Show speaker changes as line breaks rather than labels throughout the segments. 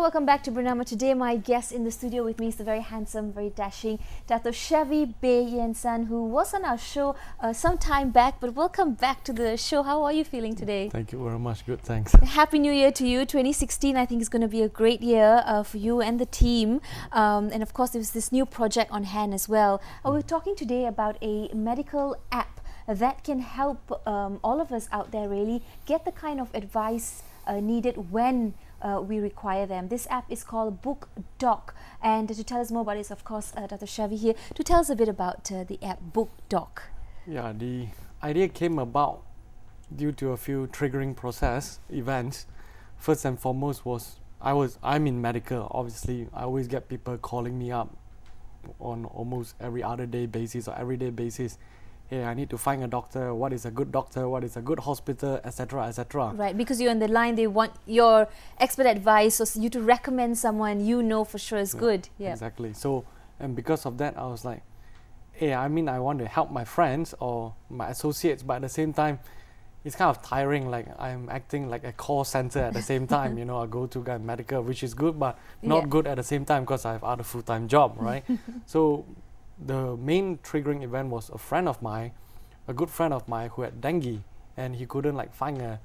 welcome back to BERNAMA. Today my guest in the studio with me is the very handsome, very dashing Dato Chevy Beh, who was on our show some time back, but welcome back to the show. How are you feeling today?
Thank you very much. Good, thanks.
Happy New Year to you. 2016 I think is going to be a great year for you and the team. And of course there's this new project on hand as well. We're talking today about a medical app that can help all of us out there really get the kind of advice needed when we require them. This app is called BookDoc, and to tell us more about it is of course Dr. Chevy here to tell us a bit about the app BookDoc.
Yeah, the idea came about due to a few triggering process events. First and foremost was I'm in medical. Obviously, I always get people calling me up on almost every other day basis or everyday basis. Hey, I need to find a doctor. What is a good doctor? What is a good hospital, etc., etc.
Right, because you're on the line, they want your expert advice, or you to recommend someone you know for sure is good. Yeah,
exactly. So, and because of that, I was like, hey, I mean, I want to help my friends or my associates, but at the same time, it's kind of tiring. Like I'm acting like a call center at the same time. You know, I go to medical, which is good, but not good at the same time because I have other full-time job, right? So the main triggering event was a friend of mine, a good friend of mine who had dengue, and he couldn't like find a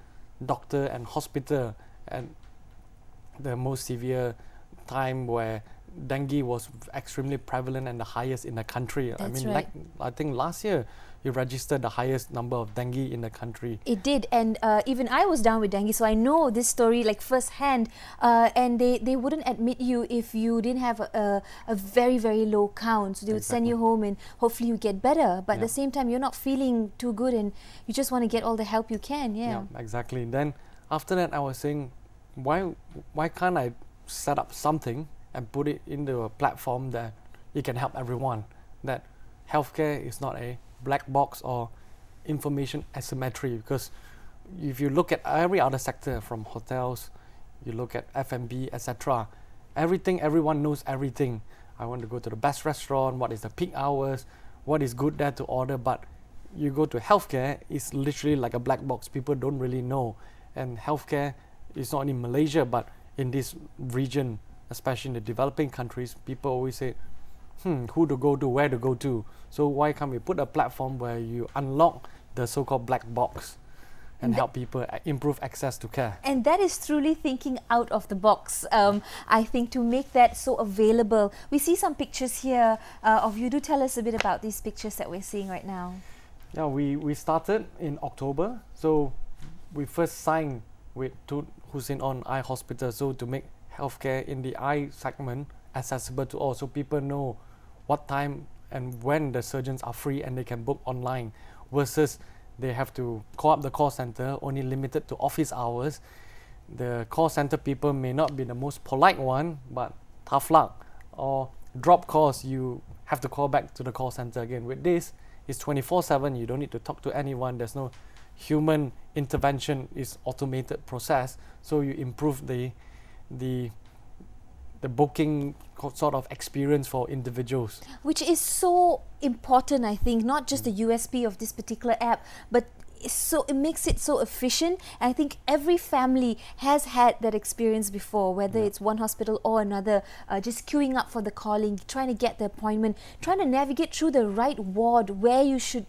doctor and hospital, and the most severe time where dengue was extremely prevalent and the highest in the country.
That's
like I think last year you registered the highest number of dengue in the country.
It did, and even I was down with dengue, so I know this story like firsthand. And they wouldn't admit you if you didn't have a very, very low count. So they would send you home and hopefully you get better. But at the same time, you're not feeling too good and you just want to get all the help you can.
Yeah, exactly. Then after that, I was saying, why can't I set up something and put it into a platform that it can help everyone? That healthcare is not a black box or information asymmetry, because if you look at every other sector, from hotels, you look at F&B, etc., everyone knows everything. I want to go to the best restaurant, what is the peak hours, what is good there to order, but you go to healthcare, it's literally like a black box. People don't really know, and healthcare is not only in Malaysia but in this region, especially in the developing countries, people always say, who to go to, where to go to. So why can't we put a platform where you unlock the so-called black box and help people improve access to care?
And that is truly thinking out of the box. I think to make that so available. We see some pictures here of you. Do tell us a bit about these pictures that we're seeing right now.
Yeah, we started in October. So we first signed with Tun Hussein On Eye Hospital, so to make healthcare in the eye segment accessible to all, so people know what time and when the surgeons are free and they can book online, versus they have to call up the call center, only limited to office hours. The call center people may not be the most polite one, but tough luck, or drop calls, you have to call back to the call center again. With this, it's 24/7, you don't need to talk to anyone, there's no human intervention, it's automated process, so you improve the booking sort of experience for individuals.
Which is so important, I think, not just the USP of this particular app, but so it makes it so efficient. And I think every family has had that experience before, whether it's one hospital or another, just queuing up for the calling, trying to get the appointment, trying to navigate through the right ward, where you should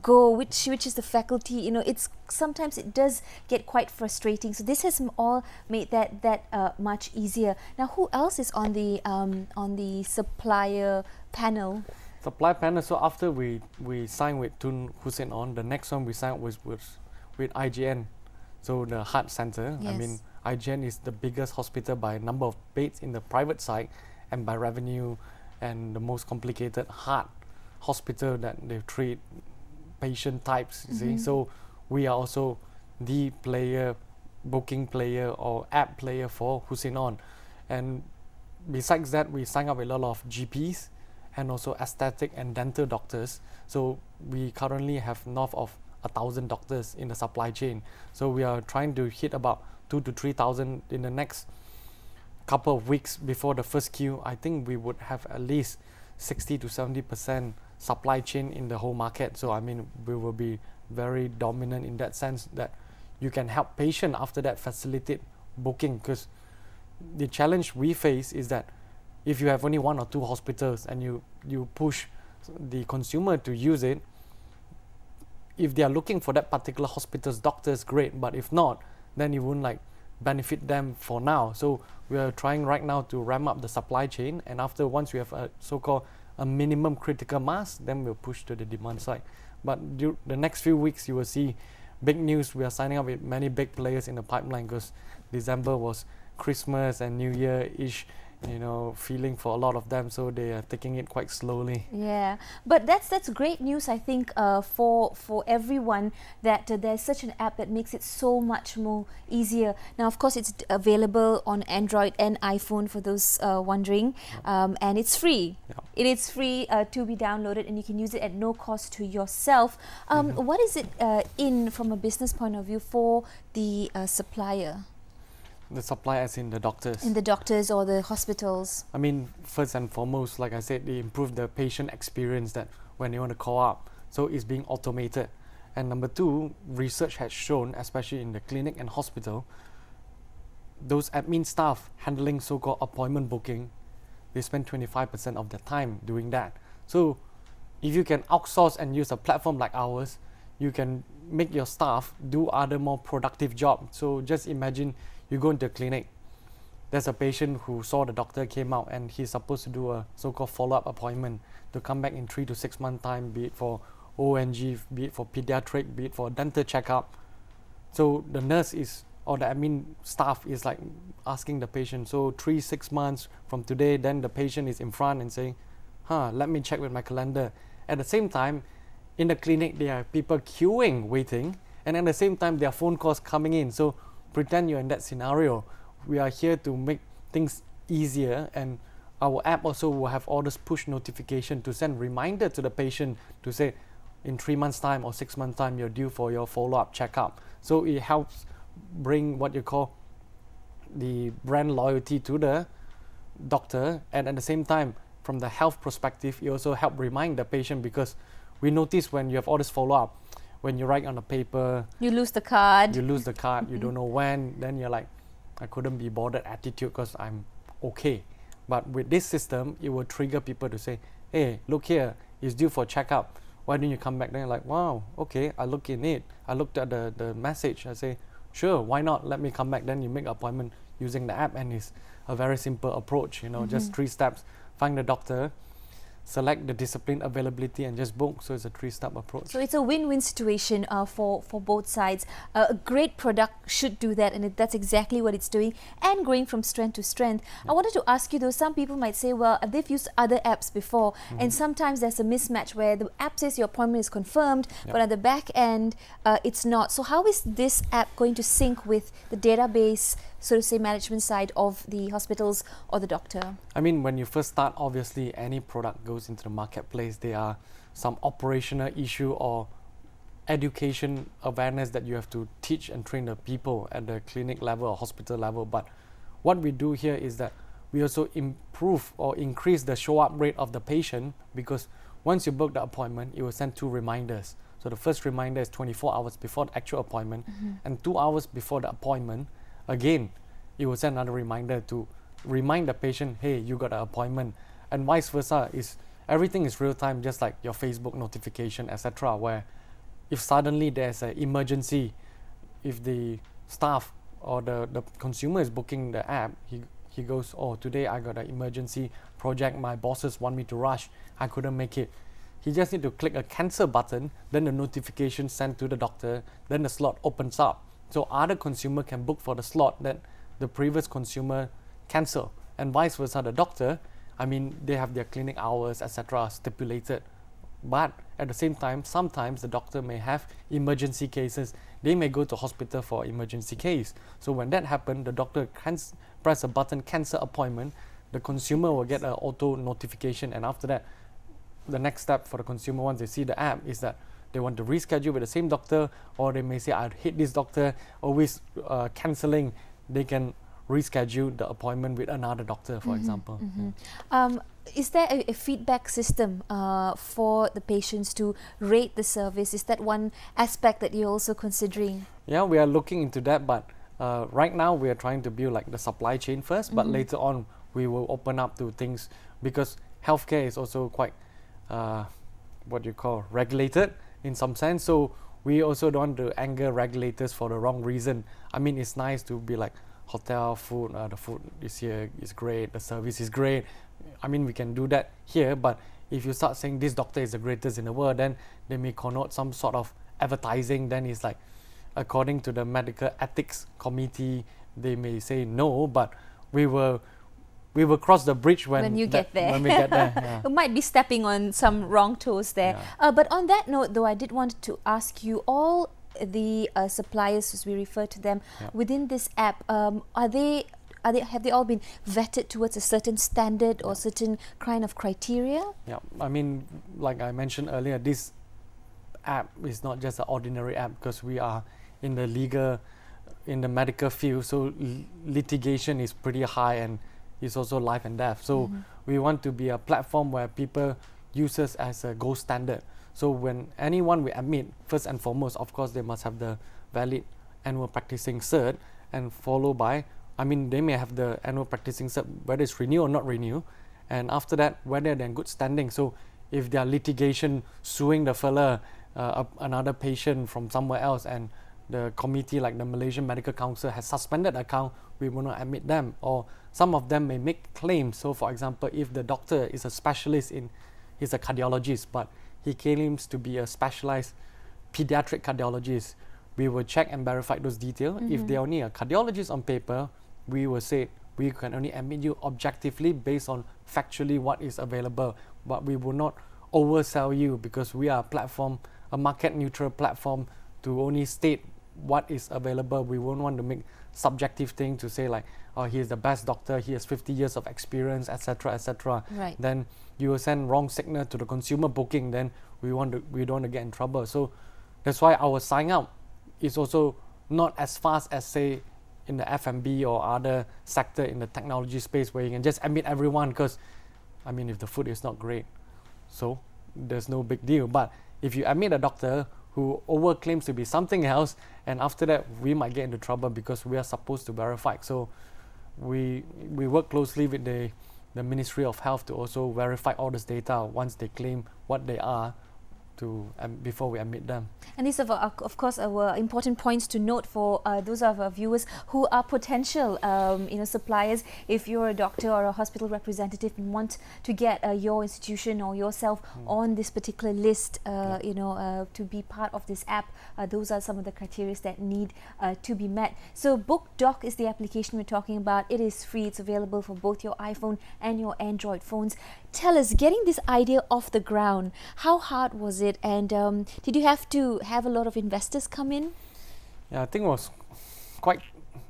go, which is the faculty. You know, it's sometimes it does get quite frustrating. So this has all made that much easier. Now, who else is on the supplier panel?
Supply panel. So after we signed with Tun Hussein On, the next one we signed was with IGN, so the heart center.
Yes.
I mean, IGN is the biggest hospital by number of beds in the private side and by revenue, and the most complicated heart hospital that they treat patient types, you see. So we are also the booking player or app player for Hussein On. And besides that, we sign up with a lot of GPs and also aesthetic and dental doctors. So we currently have north of 1,000 doctors in the supply chain. So we are trying to hit about 2,000 to 3,000 in the next couple of weeks before the first queue. I think we would have at least 60 to 70% supply chain in the whole market. So I mean, we will be very dominant in that sense, that you can help patient after that facilitate booking, because the challenge we face is that if you have only 1 or 2 hospitals and you push the consumer to use it, if they are looking for that particular hospital's doctors, great, but if not, then it won't like benefit them for now. So we are trying right now to ramp up the supply chain, and after once we have a so-called a minimum critical mass, then we'll push to the demand side. But the next few weeks you will see big news. We are signing up with many big players in the pipeline because December was Christmas and New Year-ish, you know, feeling for a lot of them, so they are taking it quite slowly.
Yeah, but that's great news, I think, for everyone, that there's such an app that makes it so much more easier. Now, of course, it's available on Android and iPhone for those wondering, and it's free.
Yeah.
It is free to be downloaded, and you can use it at no cost to yourself. What is it from a business point of view for the supplier?
The supply as in the doctors.
In the doctors or the hospitals?
I mean, first and foremost, like I said, they improve the patient experience that when you want to call up. So it's being automated. And number 2, research has shown, especially in the clinic and hospital, those admin staff handling so-called appointment booking, they spend 25% of their time doing that. So if you can outsource and use a platform like ours, you can make your staff do other more productive jobs. So just imagine you go into a clinic, there's a patient who saw the doctor, came out, and he's supposed to do a so-called follow-up appointment to come back in 3 to 6 months time, be it for ONG, be it for pediatric, be it for dental checkup. So the nurse is, or the admin staff is like asking the patient, so 3-6 months from today, then the patient is in front and saying, let me check with my calendar. At the same time, in the clinic, there are people queuing, waiting, and at the same time, there are phone calls coming in. So pretend you're in that scenario. We are here to make things easier, and our app also will have all this push notification to send reminder to the patient to say, in 3 months time or 6 months time, you're due for your follow-up checkup. So it helps bring what you call the brand loyalty to the doctor, and at the same time, from the health perspective, it also help remind the patient, because we notice when you have all this follow-up, when you write on a paper,
you lose the card.
You don't know when, then you're like, I couldn't be bothered attitude because I'm okay. But with this system, it will trigger people to say, hey, look here, it's due for checkup. Why don't you come back? Then you're like, wow, okay, I look in it. I looked at the message. I say, sure, why not? Let me come back. Then you make an appointment using the app, and it's a very simple approach, just 3 steps. Find the doctor, select the discipline availability, and just book. So it's a 3-step approach.
So it's a win-win situation for both sides. A great product should do that, and that's exactly what it's doing, and growing from strength to strength. I wanted to ask you though, some people might say, well, they've used other apps before, and sometimes there's a mismatch where the app says your appointment is confirmed, but at the back end, it's not. So how is this app going to sync with the database, so to say, management side of the hospitals or the doctor?
I mean, when you first start, obviously any product goes into the marketplace, there are some operational issue or education awareness that you have to teach and train the people at the clinic level or hospital level. But what we do here is that we also improve or increase the show up rate of the patient, because once you book the appointment, it will send 2 reminders. So the first reminder is 24 hours before the actual appointment, and 2 hours before the appointment, again, it will send another reminder to remind the patient, hey, you got an appointment. And vice versa, everything is real time, just like your Facebook notification, etc. Where if suddenly there's an emergency, if the staff or the consumer is booking the app, he goes, oh, today I got an emergency project, my bosses want me to rush, I couldn't make it. He just need to click a cancel button, then the notification sent to the doctor, then the slot opens up. So other consumer can book for the slot that the previous consumer cancel, and vice versa. The doctor, I mean, they have their clinic hours, etc. stipulated, but at the same time, sometimes the doctor may have emergency cases. They may go to hospital for emergency case. So when that happens, the doctor can press a button, cancel appointment. The consumer will get an auto notification, and after that, the next step for the consumer once they see the app is that they want to reschedule with the same doctor, or they may say, I hate this doctor, always cancelling. They can reschedule the appointment with another doctor, for example.
Is there a feedback system for the patients to rate the service? Is that one aspect that you're also considering?
Yeah, we are looking into that, but right now we are trying to build like the supply chain first, but later on we will open up to things, because healthcare is also quite what you call regulated in some sense. So we also don't want to anger regulators for the wrong reason. I mean, it's nice to be like hotel food, the food is here is great, the service is great. I mean, we can do that here, but if you start saying this doctor is the greatest in the world, then they may connote some sort of advertising. Then it's like, according to the medical ethics committee, they may say no, but we will cross the bridge when
you get there.
When we get there, yeah.
You might be stepping on some wrong toes there. But on that note, though, I did want to ask you, all the suppliers, as we refer to them, within this app, have they all been vetted towards a certain standard or certain kind of criteria?
Yeah, I mean, like I mentioned earlier, this app is not just an ordinary app, because we are in the medical field, so litigation is pretty high and it's also life and death. So we want to be a platform where people use us as a gold standard. So when anyone we admit, first and foremost, of course, they must have the valid annual practicing cert, and followed by, I mean, they may have the annual practicing cert, whether it's renew or not renew, and after that, whether they're in good standing. So if they are litigation suing the fella, another patient from somewhere else, and the committee like the Malaysian Medical Council has suspended the account, we will not admit them. Or some of them may make claims. So for example, if the doctor is a specialist he's a cardiologist, but he claims to be a specialized pediatric cardiologist, we will check and verify those details. If they're only a cardiologist on paper, we will say we can only admit you objectively based on factually what is available, but we will not oversell you, because we are a platform, a market neutral platform, to only state what is available. We won't want to make subjective thing to say like, oh, he is the best doctor, he has 50 years of experience, etc., etc.
Right.
Then you will send wrong signal to the consumer booking, then we don't want to get in trouble. So that's why our sign up is also not as fast as, say, in the F&B or other sector in the technology space, where you can just admit everyone, because I mean, if the food is not great, so there's no big deal. But if you admit a doctor who overclaims to be something else, and after that we might get into trouble, because we are supposed to verify. So we work closely with the Ministry of Health to also verify all this data once they claim what they are, before we admit them.
And these are, of course, our important points to note for those of our viewers who are potential suppliers. If you're a doctor or a hospital representative and want to get your institution or yourself on this particular list, to be part of this app, those are some of the criteria that need to be met. So BookDoc is the application we're talking about. It is free. It's available for both your iPhone and your Android phones. Tell us, getting this idea off the ground, how hard was it? And did you have to have a lot of investors come in?
Yeah, I think it was quite,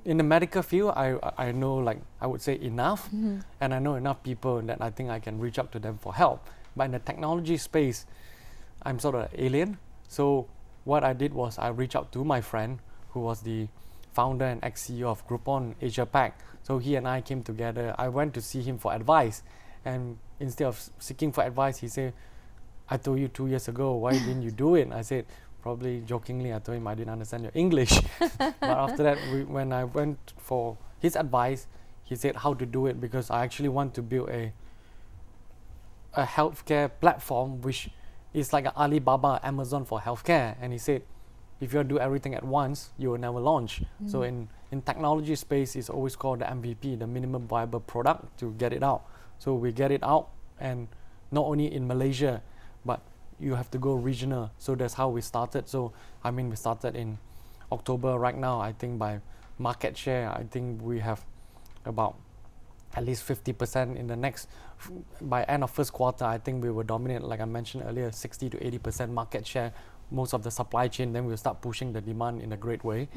in the medical field, I know, like, I would say enough, and I know enough people that I think I can reach out to them for help. But in the technology space, I'm sort of alien. So what I did was I reached out to my friend, who was the founder and ex-CEO of Groupon Asia Pac. So he and I came together. I went to see him for advice, and instead of seeking for advice, he said, I told you 2 years ago, why didn't you do it? I said, probably jokingly, I told him I didn't understand your English. But after that, when I went for his advice, he said how to do it, because I actually want to build a healthcare platform which is like an Alibaba, Amazon for healthcare. And he said, if you do everything at once, you will never launch. So in technology space, it's always called the MVP, the minimum viable product, to get it out. So we get it out, and not only in Malaysia, but you have to go regional. So that's how we started. So I mean, we started in October. Right now, I think by market share, I think we have about at least 50% in the next, by end of first quarter, I think we will dominate, like I mentioned earlier, 60 to 80% market share, most of the supply chain. Then we'll start pushing the demand in a great way.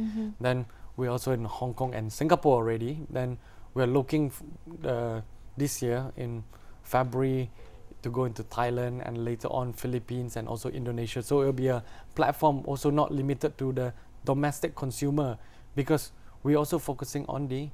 Then we're also in Hong Kong and Singapore already. Then we're looking this year in February to go into Thailand, and later on Philippines and also Indonesia. So it'll be a platform also not limited to the domestic consumer, because we're also focusing on the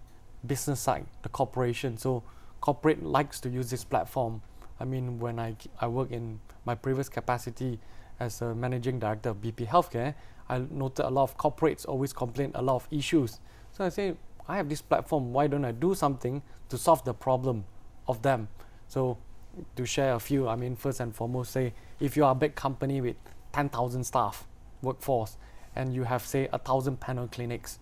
business side, the corporation. So corporate likes to use this platform. I mean, when I work in my previous capacity as a managing director of BP Healthcare, I noted a lot of corporates always complain a lot of issues. So I say, I have this platform, why don't I do something to solve the problem of them? So to share a few, I mean, first and foremost, say, if you are a big company with 10,000 staff, workforce, and you have, say, 1,000 panel clinics,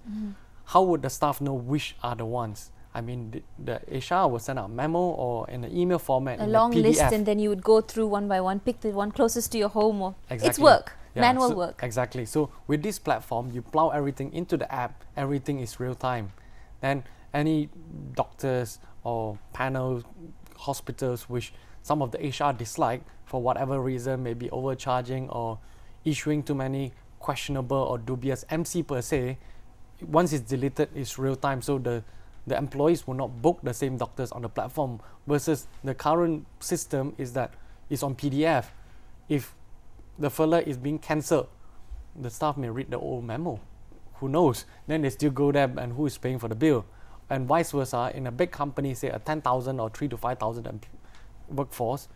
how would the staff know which are the ones? I mean, the HR will send out a memo or in an email format,
A
in
long
a PDF.
list, and then you would go through one by one, pick the one closest to your home. Or
Exactly.
It's work,
Yeah,
manual
so
work.
Exactly. So with this platform, you plow everything into the app, everything is real time. Then any doctors or panel hospitals which some of the HR dislike for whatever reason, maybe overcharging or issuing too many questionable or dubious MC per se, once it's deleted, it's real time. So the employees will not book the same doctors on the platform, versus the current system is that it's on PDF. If the fella is being cancelled, the staff may read the old memo. Who knows? Then they still go there, and who is paying for the bill? And vice versa, in a big company, say a 10,000 or 3 to 5,000 workforce,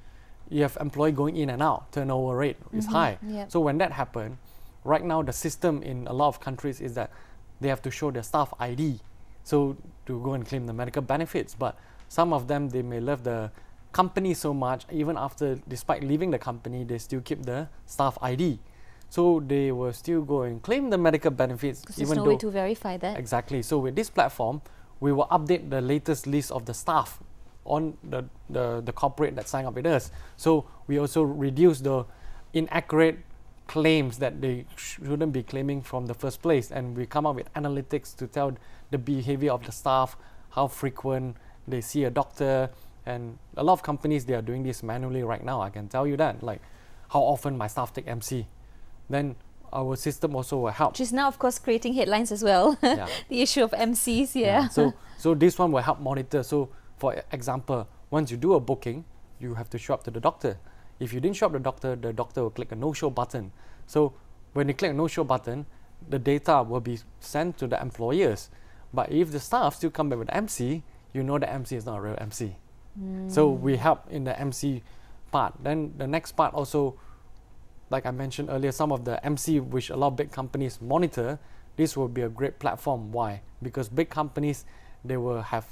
you have employee going in and out, turnover rate is high.
Yep.
So when that happens, right now the system in a lot of countries is that they have to show their staff ID, so to go and claim the medical benefits. But some of them, they may love the company so much, even after, despite leaving the company, they still keep the staff ID. So they will still go and claim the medical benefits,
Because there's
even
no
though
way to verify that.
Exactly. So with this platform, we will update the latest list of the staff on the corporate that sign up with us. So we also reduce the inaccurate claims that they shouldn't be claiming from the first place, and we come up with analytics to tell the behavior of the staff, how frequent they see a doctor. And a lot of companies, they are doing this manually right now, I can tell you that, like how often my staff take MC. Then our system also will help.
Which is now, of course, creating headlines as well.
Yeah.
The issue of MCs, yeah.
So this one will help monitor. So for example, once you do a booking, you have to show up to the doctor. If you didn't show up to the doctor will click a no-show button. So when you click a no-show button, the data will be sent to the employers. But if the staff still come back with MC, you know the MC is not a real MC. So we help in the MC part. Then the next part also, like I mentioned earlier, some of the MC which a lot of big companies monitor, this will be a great platform. Why? Because big companies, they will have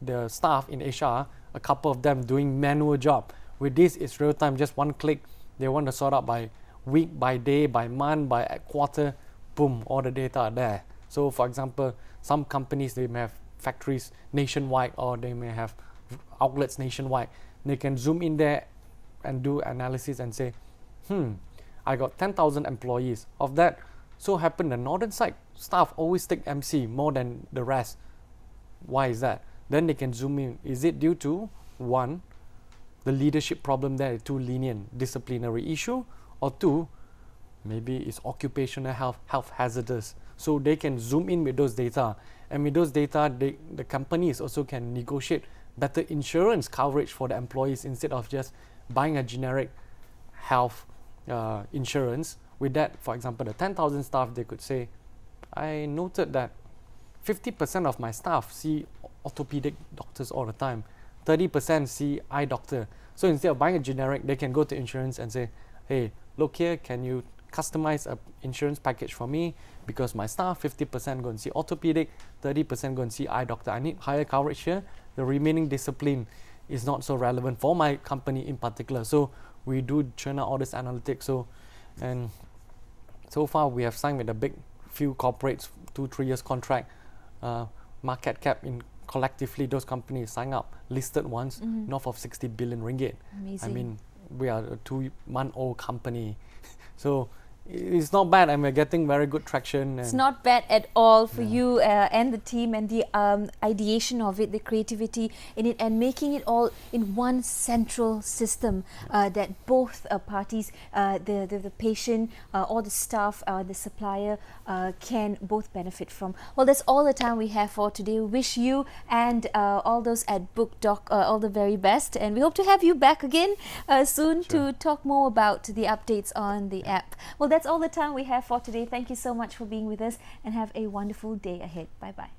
the staff in HR, a couple of them doing manual job. With this, it's real time, just one click. They want to sort out by week, by day, by month, by quarter, boom, all the data are there. So for example, some companies, they may have factories nationwide, or they may have outlets nationwide. They can zoom in there and do analysis and say, I got 10,000 employees. Of that, so happen the northern side staff always take MC more than the rest. Why is that? Then they can zoom in. Is it due to, one, the leadership problem there is too lenient, disciplinary issue, or two, maybe it's occupational health hazardous. So they can zoom in with those data, and with those data, the companies also can negotiate better insurance coverage for the employees instead of just buying a generic health insurance. With that, for example, the 10,000 staff, they could say, I noted that 50% of my staff see orthopedic doctors all the time, 30% see eye doctor. So instead of buying a generic, they can go to insurance and say, hey, look here, can you customize an insurance package for me? Because my staff, 50% go and see orthopedic, 30% go and see eye doctor. I need higher coverage here. The remaining discipline is not so relevant for my company in particular. So we do churn out all this analytics. And so far we have signed with a big few corporates, 2-3 years contract, market cap in collectively those companies sign up, listed ones, north of 60 billion ringgit.
Amazing.
I mean, we are a 2-month-old company. So it's not bad, and we're getting very good traction.
It's not bad at all for you and the team, and the ideation of it, the creativity in it, and making it all in one central system that both parties, the patient or the staff, the supplier, can both benefit from. Well, that's all the time we have for today. We wish you and all those at BookDoc all the very best, and we hope to have you back again soon to talk more about the updates on the app. Well, that's all the time we have for today. Thank you so much for being with us, and have a wonderful day ahead. Bye-bye.